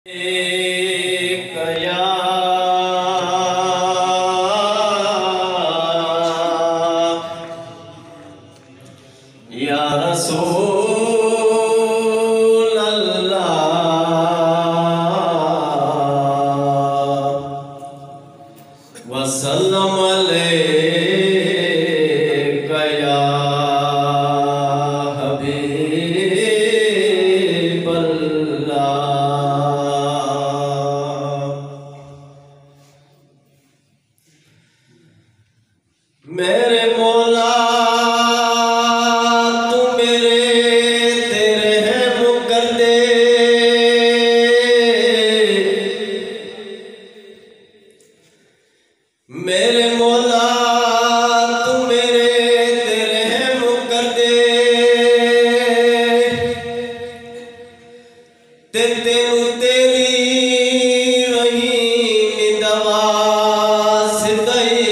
या रसूल अल्लाह वसल्लम अलैका या हबीब अल्लाह। मेरे मौला मेरे मौला तू मेरे तेरे रहम कर दे ते तेनू तेरी रहीम दवा सिदई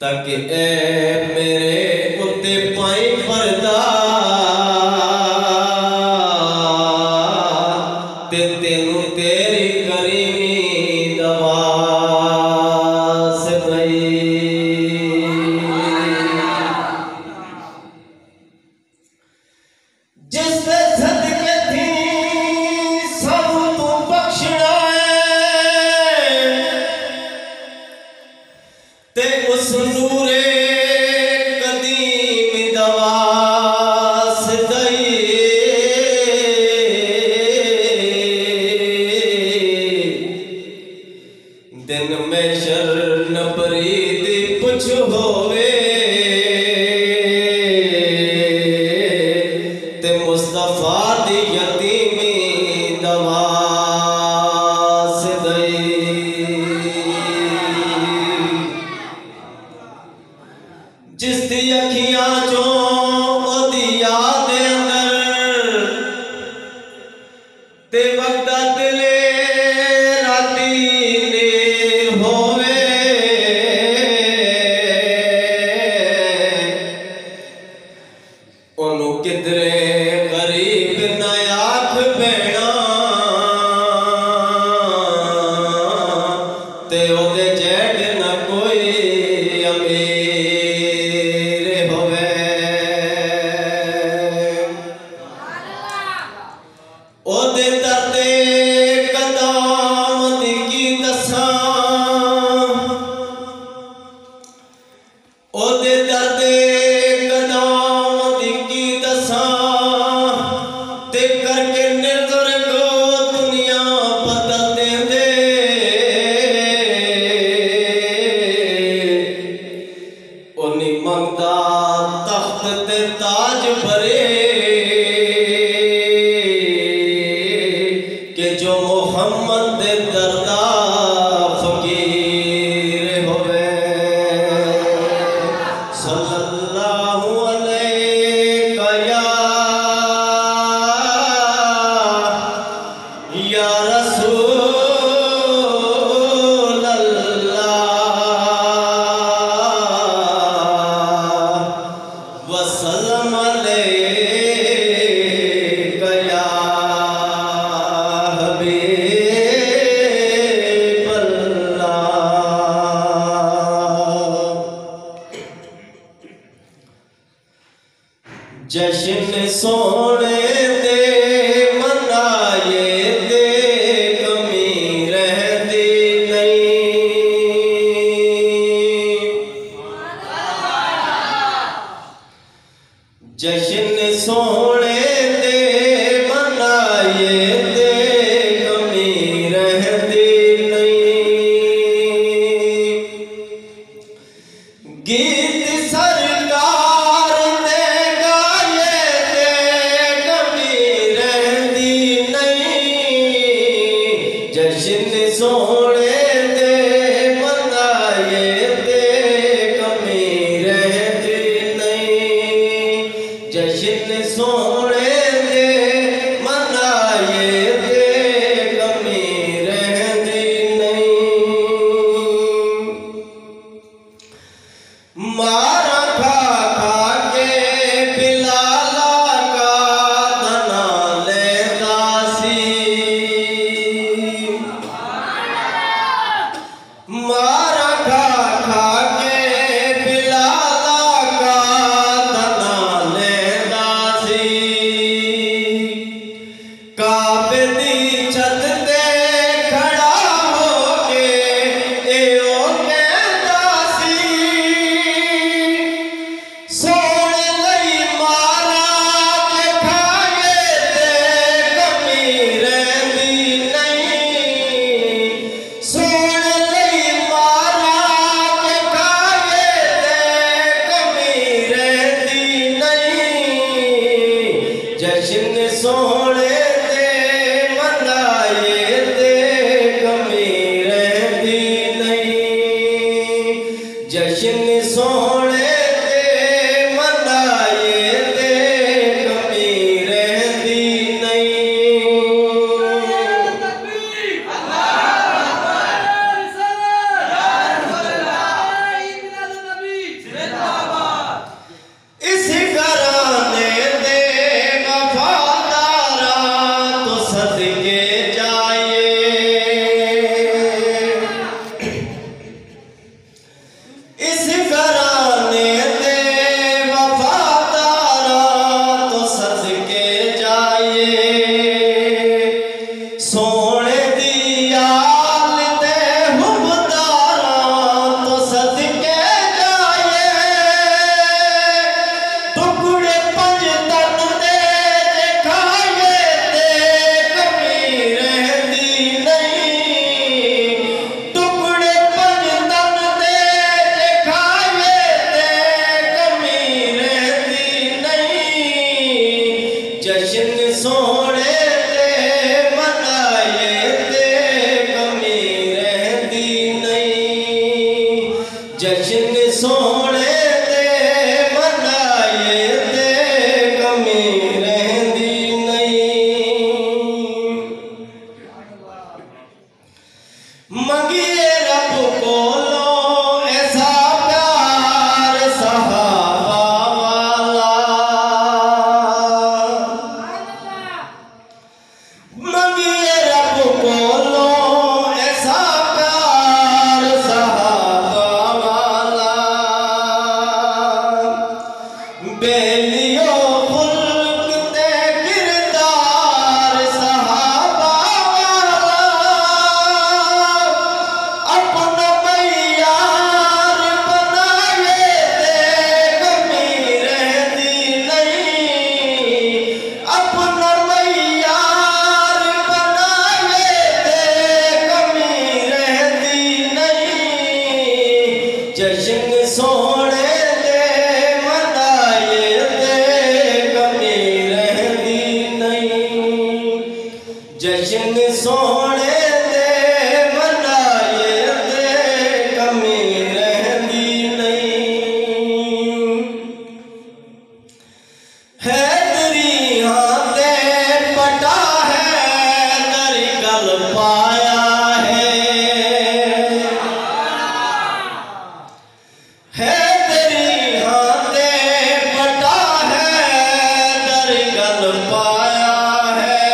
ताकि ए मेरे उत्ते पाई पर्दा तेनू तेरी करीमी दवा से गई। जिससे सदके थी सब तू बख्शना ते उस नूरे कदीम दवा से गई। दिन में शरण प्रीति कुछ होवे ते मुस्तफा दी यतीमी दवा से दई। जिस दी अखियां चो ओदी याद अंदर ते वक्ता दिले राती किधरे गरीब न आख बैणा ते ओदे जेठ न कोई अमीर होवे। ओदे दर्दे कदम दी की दसां ओदे दर्दे ते करके निर्धर को दुनिया बदल दे दे। उन्हीं मंगदा तख्त ते ताज भरे के जो मोहम्मद दे दरदा फकीर होवे। सल्लल्लाहु अलैका या रसूल अल्लाह वसल्लम अलैका या हबीब अल्लाह। जश्न सोने दे मनाए दे कमी रहती नहीं। जश्न सोने दे मनाए दे कमी रहती नहीं। गीत सरकार दे गाए दे कमी रहती नहीं। जश्न सोने दे मनाए दे कमी रहती नहीं। जश्न सोने दे मनाए दे कमी रहती नहीं। मारा खा खा के बिलाल जश्न सोने दे मनाए दे कमी रहती नहीं। जश्न सोने दे मनाए दे कमी रहती नहीं। इस घराने दे वफादारा तो सदके जाए। इस घराने दे वफादारा तो सदके जाए। सोने दिया दे हुबदारा तो सदके जाए। टुकड़े पंज तन दे खाए ते कमी रहती नहीं। टुकड़े पंज तन दे खाए ते कमी रहती नहीं। जश्न सोने दे मनाए ते कमी रहती नहीं। जश्न सोने दे मनाए ते कमी रहती नहीं। मंगिए रब कोलो ऐसा प्यार सहाबा वाला। मंगिए रब कोलो ऐसा प्यार सहाबा वाला। बेलियो मुल्क ते किरदार सहाबा वाला। अपना मैयार बनाए ते कमी रहती नहीं। अपना मैयार बनाए ते कमी रहती नहीं। जश्न सोने दे मनाए ते कमी रहती नहीं। जश्न सोने दे मनाए ते कमी रहती नहीं। हैदरी हाथे पटा है दरी गल पाया है। हैदरी हाथे पटा है दरी गल पाया है।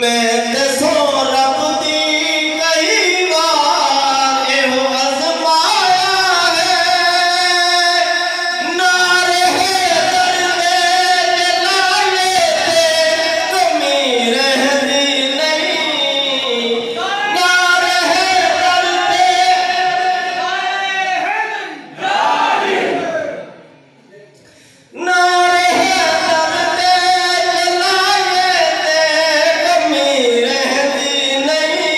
मैं ते सो रब दी कई बार एहो अज़माया है। नारे हैदर दे लाए ते कमी रहती नहीं। नारे हैदर दे नारे हैदर दे लाए ते कमी रहती नहीं।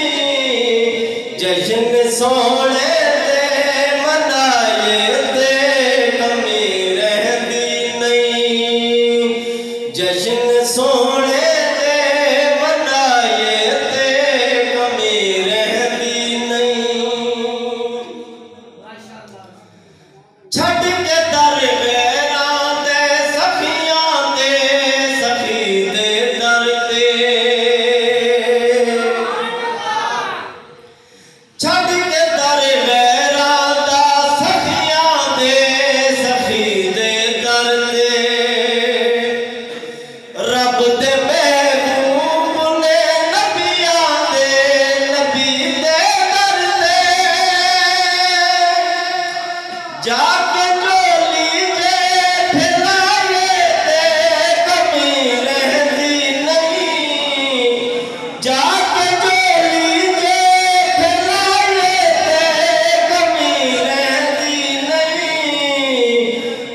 जश्न सोने दे मनाए ते कमी रहती नहीं। जश्न सोने दे मनाए ते कमी रहती नहीं। छड़ के दर गैरां दे सखियां दे सखी दे दर ते। छड़ के दर गैरां दा सखियां दे सखी दे दर ते। रब दे महबूब ने नबियां दे नबी दे दर ते। जाके झोली जे फैलाए ते कमी रहती नहीं। जाके झोली जे फैलाए ते कमी रहती नहीं।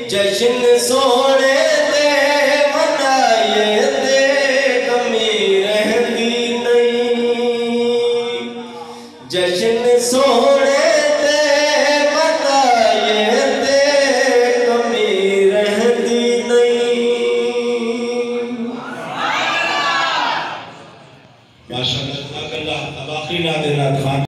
जश्न सो